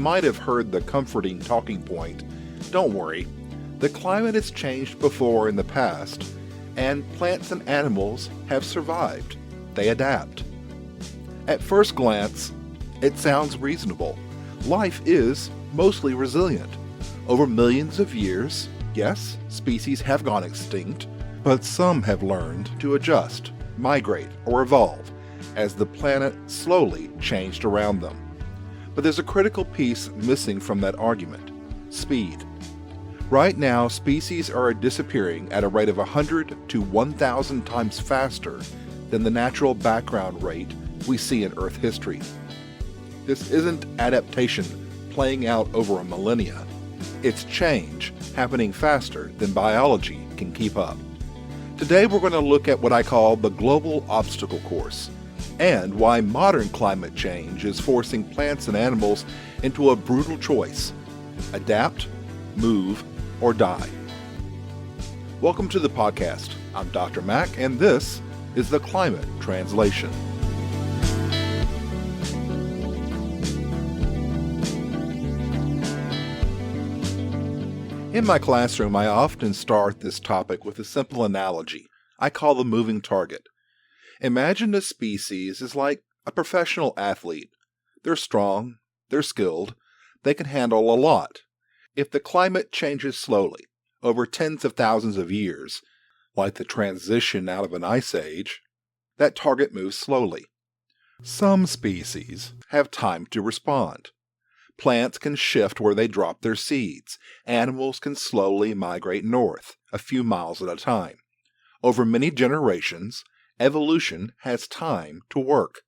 might have heard the comforting talking point, don't worry, the climate has changed before in the past, and plants and animals have survived. They adapt. At first glance, it sounds reasonable. Life is mostly resilient. Over millions of years, yes, species have gone extinct, but some have learned to adjust, migrate, or evolve as the planet slowly changed around them. But there's a critical piece missing from that argument: speed. Right now, species are disappearing at a rate of 100 to 1,000 times faster than the natural background rate we see in Earth history. This isn't adaptation playing out over a millennia. It's change happening faster than biology can keep up. Today we're going to look at what I call the global obstacle course, and why modern climate change is forcing plants and animals into a brutal choice: adapt, move, or die. Welcome to the podcast. I'm Dr. Mack, and this is the Climate Translation. In my classroom, I often start this topic with a simple analogy I call the moving target. Imagine a species is like a professional athlete. They're strong, they're skilled, they can handle a lot. If the climate changes slowly, over tens of thousands of years, like the transition out of an ice age, that target moves slowly. Some species have time to respond. Plants can shift where they drop their seeds. Animals can slowly migrate north, a few miles at a time. Over many generations, evolution has time to work.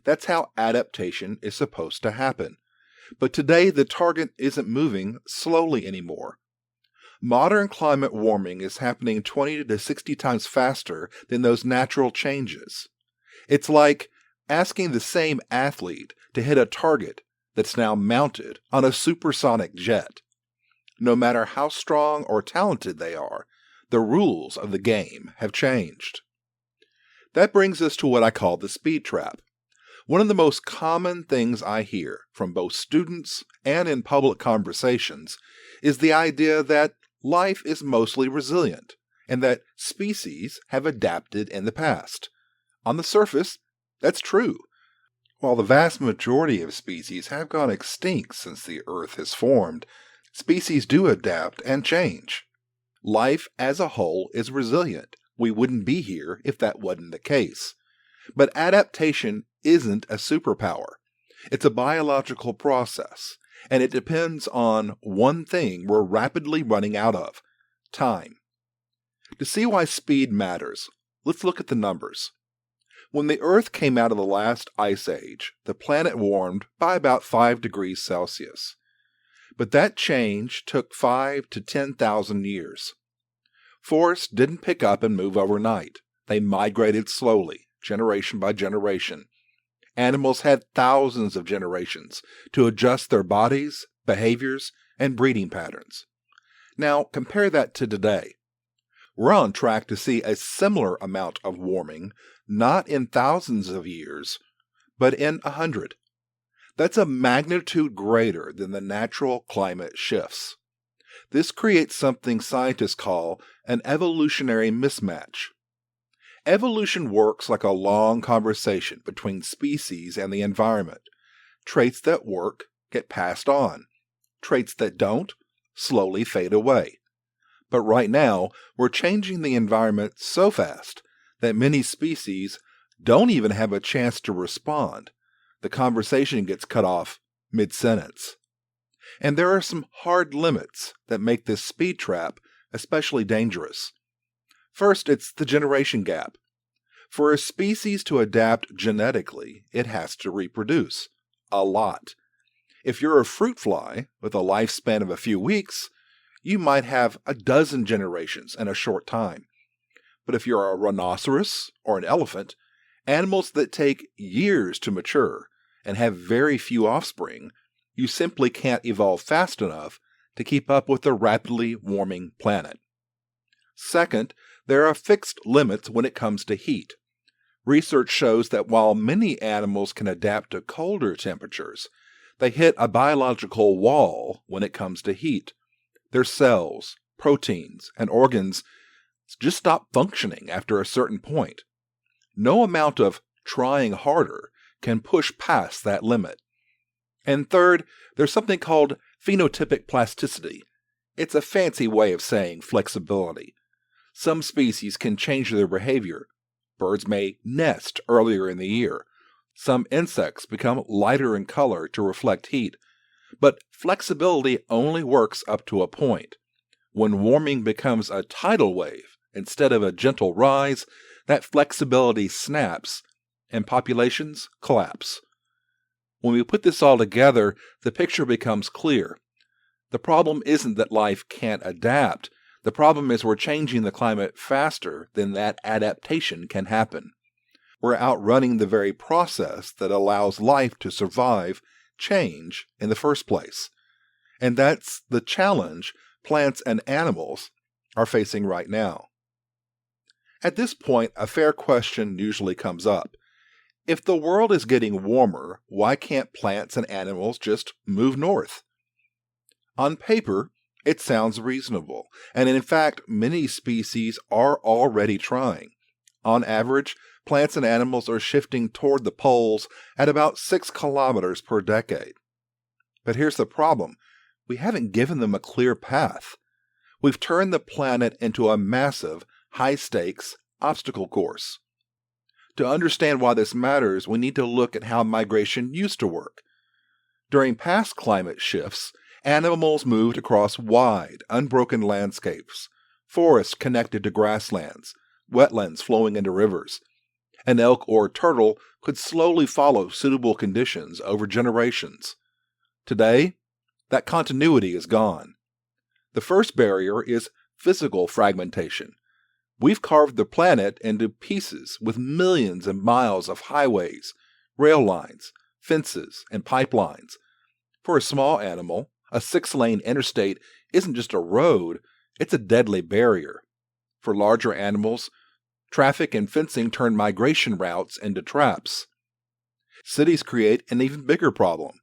That's how adaptation is supposed to happen. But today, the target isn't moving slowly anymore. Modern climate warming is happening 20 to 60 times faster than those natural changes. It's like asking the same athlete to hit a target that's now mounted on a supersonic jet. No matter how strong or talented they are, the rules of the game have changed. That brings us to what I call the speed trap. One of the most common things I hear from both students and in public conversations is the idea that life is mostly resilient and that species have adapted in the past. On the surface, that's true. While the vast majority of species have gone extinct since the Earth has formed, species do adapt and change. Life as a whole is resilient. We wouldn't be here if that wasn't the case. But adaptation isn't a superpower. It's a biological process, and it depends on one thing we're rapidly running out of: time. To see why speed matters, let's look at the numbers. When the Earth came out of the last ice age, the planet warmed by about 5 degrees Celsius. But that change took 5 to 10,000 years. Forests didn't pick up and move overnight. They migrated slowly, generation by generation. Animals had thousands of generations to adjust their bodies, behaviors, and breeding patterns. Now, compare that to today. We're on track to see a similar amount of warming, not in thousands of years, but in 100. That's a magnitude greater than the natural climate shifts. This creates something scientists call an evolutionary mismatch. Evolution works like a long conversation between species and the environment. Traits that work get passed on. Traits that don't slowly fade away. But right now, we're changing the environment so fast that many species don't even have a chance to respond. The conversation gets cut off mid-sentence. And there are some hard limits that make this speed trap especially dangerous. First, it's the generation gap. For a species to adapt genetically, it has to reproduce a lot. If you're a fruit fly with a lifespan of a few weeks, you might have a dozen generations in a short time. But if you're a rhinoceros or an elephant, animals that take years to mature and have very few offspring, you simply can't evolve fast enough to keep up with the rapidly warming planet. Second, there are fixed limits when it comes to heat. Research shows that while many animals can adapt to colder temperatures, They hit a biological wall when it comes to heat. Their cells, proteins, and organs just stop functioning after a certain point. No amount of trying harder can push past that limit. And third, there's something called phenotypic plasticity. It's a fancy way of saying flexibility. Some species can change their behavior. Birds may nest earlier in the year. Some insects become lighter in color to reflect heat. But flexibility only works up to a point. When warming becomes a tidal wave instead of a gentle rise, that flexibility snaps and populations collapse. When we put this all together, the picture becomes clear. The problem isn't that life can't adapt. The problem is we're changing the climate faster than that adaptation can happen. We're outrunning the very process that allows life to survive change in the first place. And that's the challenge plants and animals are facing right now. At this point, a fair question usually comes up. If the world is getting warmer, why can't plants and animals just move north? On paper, it sounds reasonable, and in fact, many species are already trying. On average, plants and animals are shifting toward the poles at about 6 kilometers per decade. But here's the problem. We haven't given them a clear path. We've turned the planet into a massive, high-stakes obstacle course. To understand why this matters, we need to look at how migration used to work. During past climate shifts, animals moved across wide, unbroken landscapes, forests connected to grasslands, wetlands flowing into rivers. An elk or turtle could slowly follow suitable conditions over generations. Today, that continuity is gone. The first barrier is physical fragmentation. We've carved the planet into pieces with millions of miles of highways, rail lines, fences, and pipelines. For a small animal, a 6-lane interstate isn't just a road, it's a deadly barrier. For larger animals, traffic and fencing turn migration routes into traps. Cities create an even bigger problem.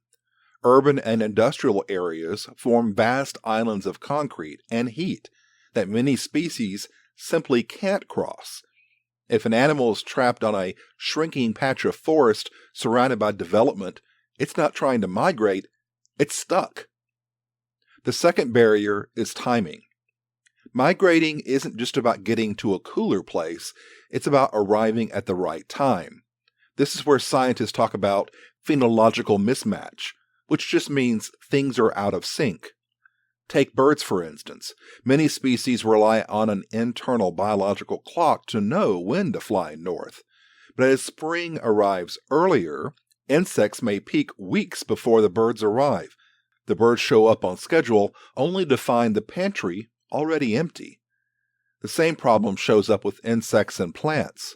Urban and industrial areas form vast islands of concrete and heat that many species simply can't cross. If an animal is trapped on a shrinking patch of forest surrounded by development, it's not trying to migrate, it's stuck. The second barrier is timing. Migrating isn't just about getting to a cooler place, it's about arriving at the right time. This is where scientists talk about physiological mismatch, which just means things are out of sync. Take birds, for instance. Many species rely on an internal biological clock to know when to fly north. But as spring arrives earlier, insects may peak weeks before the birds arrive. The birds show up on schedule only to find the pantry already empty. The same problem shows up with insects and plants.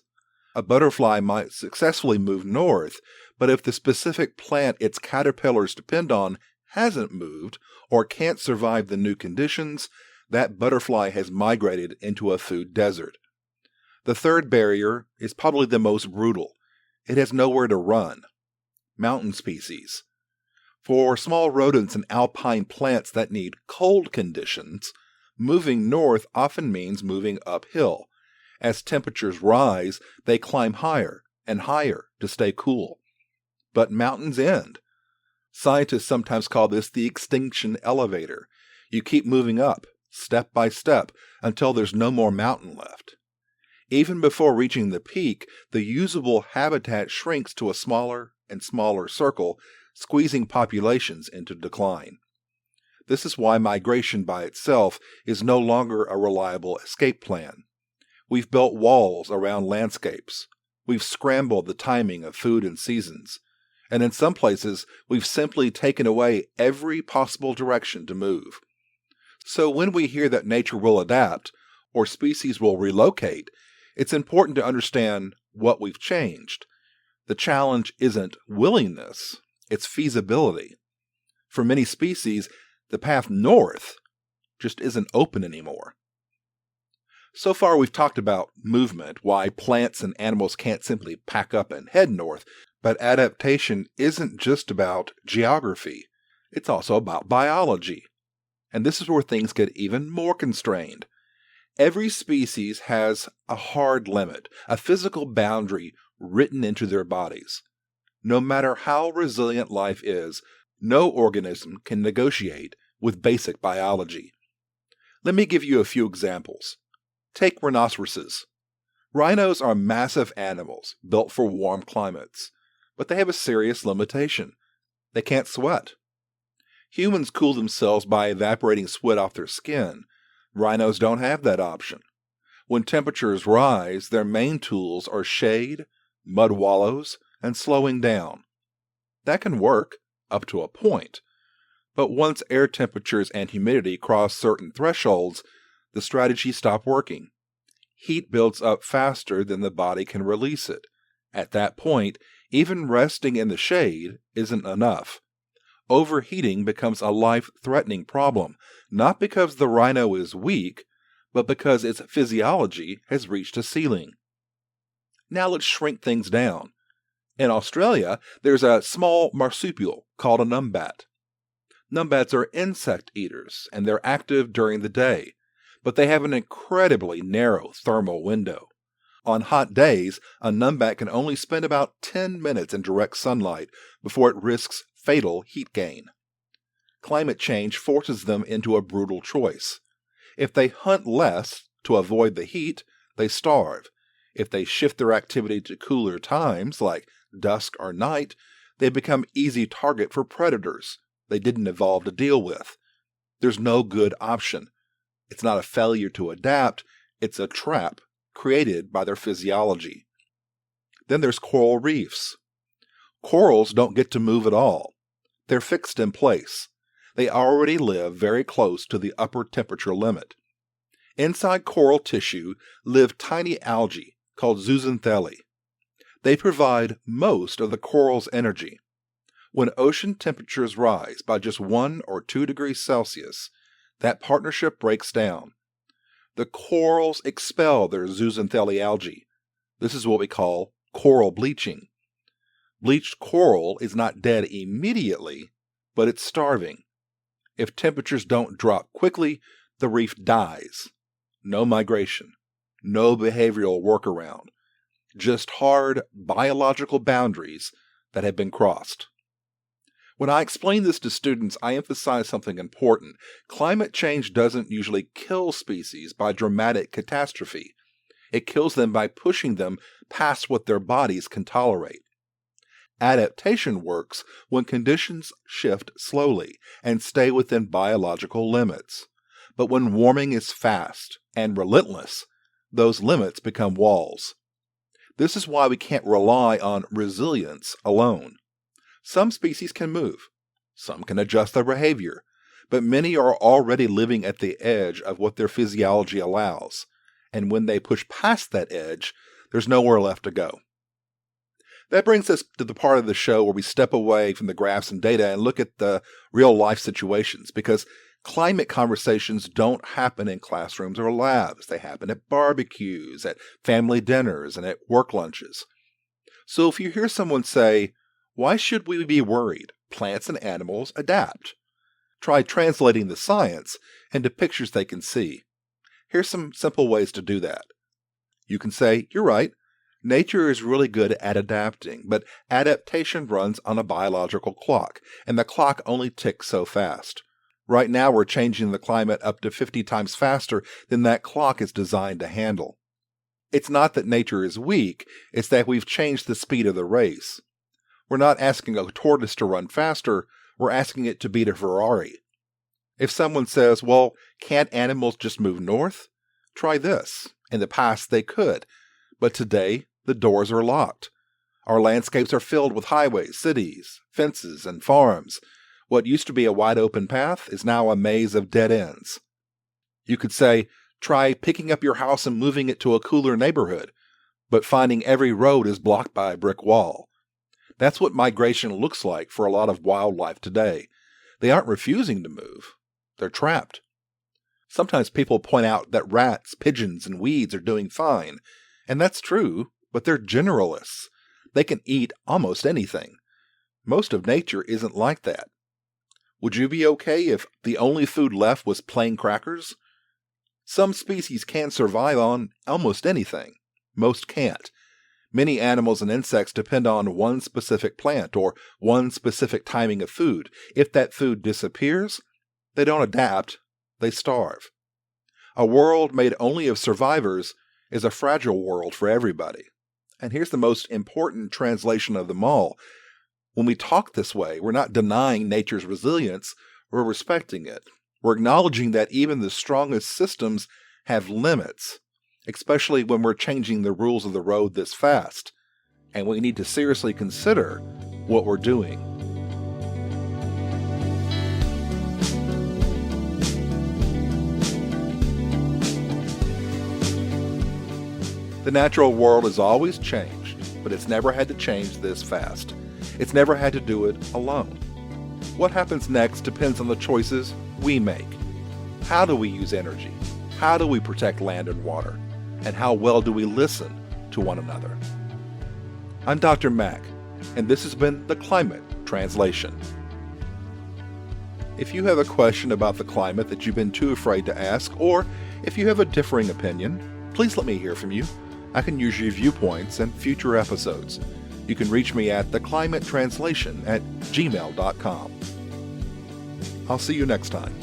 A butterfly might successfully move north, but if the specific plant its caterpillars depend on hasn't moved or can't survive the new conditions, that butterfly has migrated into a food desert. The third barrier is probably the most brutal. It has nowhere to run. Mountain species. For small rodents and alpine plants that need cold conditions, moving north often means moving uphill. As temperatures rise, they climb higher and higher to stay cool. But mountains end. Scientists sometimes call this the extinction elevator. You keep moving up, step by step, until there's no more mountain left. Even before reaching the peak, the usable habitat shrinks to a smaller and smaller circle, squeezing populations into decline. This is why migration by itself is no longer a reliable escape plan. We've built walls around landscapes. We've scrambled the timing of food and seasons. And in some places, we've simply taken away every possible direction to move. So when we hear that nature will adapt, or species will relocate, it's important to understand what we've changed. The challenge isn't willingness, it's feasibility. For many species, the path north just isn't open anymore. So far we've talked about movement, why plants and animals can't simply pack up and head north, But adaptation isn't just about geography. It's also about biology. And this is where things get even more constrained. Every species has a hard limit, a physical boundary written into their bodies. No matter how resilient life is, no organism can negotiate with basic biology. Let me give you a few examples. Take rhinoceroses. Rhinos are massive animals built for warm climates, but they have a serious limitation. They can't sweat. Humans cool themselves by evaporating sweat off their skin. Rhinos don't have that option. When temperatures rise, their main tools are shade, mud wallows, and slowing down. That can work, up to a point. But once air temperatures and humidity cross certain thresholds, the strategy stops working. Heat builds up faster than the body can release it. At that point, even resting in the shade isn't enough. Overheating becomes a life-threatening problem, not because the rhino is weak, but because its physiology has reached a ceiling. Now let's shrink things down. In Australia, there's a small marsupial called a numbat. Numbats are insect eaters, and they're active during the day, but they have an incredibly narrow thermal window. On hot days, a numbat can only spend about 10 minutes in direct sunlight before it risks fatal heat gain. Climate change forces them into a brutal choice. If they hunt less to avoid the heat, they starve. If they shift their activity to cooler times, like dusk or night, they become easy target for predators they didn't evolve to deal with. There's no good option. It's not a failure to adapt, it's a trap created by their physiology. Then there's coral reefs. Corals don't get to move at all. They're fixed in place. They already live very close to the upper temperature limit. Inside coral tissue live tiny algae called zooxanthellae. They provide most of the coral's energy. When ocean temperatures rise by just 1 or 2 degrees Celsius, that partnership breaks down. The corals expel their zooxanthellae algae. This is what we call coral bleaching. Bleached coral is not dead immediately, but it's starving. If temperatures don't drop quickly, the reef dies. No migration, no behavioral workaround, just hard biological boundaries that have been crossed. When I explain this to students, I emphasize something important. Climate change doesn't usually kill species by dramatic catastrophe. It kills them by pushing them past what their bodies can tolerate. Adaptation works when conditions shift slowly and stay within biological limits. But when warming is fast and relentless, those limits become walls. This is why we can't rely on resilience alone. Some species can move, some can adjust their behavior, but many are already living at the edge of what their physiology allows, and when they push past that edge, there's nowhere left to go. That brings us to the part of the show where we step away from the graphs and data and look at the real-life situations, because climate conversations don't happen in classrooms or labs. They happen at barbecues, at family dinners, and at work lunches. So if you hear someone say, "Why should we be worried? Plants and animals adapt." Try translating the science into pictures they can see. Here's some simple ways to do that. You can say, "You're right. Nature is really good at adapting, but adaptation runs on a biological clock, and the clock only ticks so fast. Right now we're changing the climate up to 50 times faster than that clock is designed to handle. It's not that nature is weak, it's that we've changed the speed of the race. We're not asking a tortoise to run faster, we're asking it to beat a Ferrari." If someone says, "Well, can't animals just move north?" Try this. In the past they could, but today the doors are locked. Our landscapes are filled with highways, cities, fences, and farms. What used to be a wide open path is now a maze of dead ends. You could say, "Try picking up your house and moving it to a cooler neighborhood," but finding every road is blocked by a brick wall. That's what migration looks like for a lot of wildlife today. They aren't refusing to move. They're trapped. Sometimes people point out that rats, pigeons, and weeds are doing fine, and that's true, but they're generalists. They can eat almost anything. Most of nature isn't like that. Would you be okay if the only food left was plain crackers? Some species can survive on almost anything. Most can't. Many animals and insects depend on one specific plant or one specific timing of food. If that food disappears, they don't adapt, they starve. A world made only of survivors is a fragile world for everybody. And here's the most important translation of them all. When we talk this way, we're not denying nature's resilience, we're respecting it. We're acknowledging that even the strongest systems have limits, especially when we're changing the rules of the road this fast. And we need to seriously consider what we're doing. The natural world has always changed, but it's never had to change this fast. It's never had to do it alone. What happens next depends on the choices we make. How do we use energy? How do we protect land and water? And how well do we listen to one another? I'm Dr. Mack, and this has been The Climate Translation. If you have a question about the climate that you've been too afraid to ask, or if you have a differing opinion, please let me hear from you. I can use your viewpoints in future episodes. You can reach me at theclimatetranslation@gmail.com. I'll see you next time.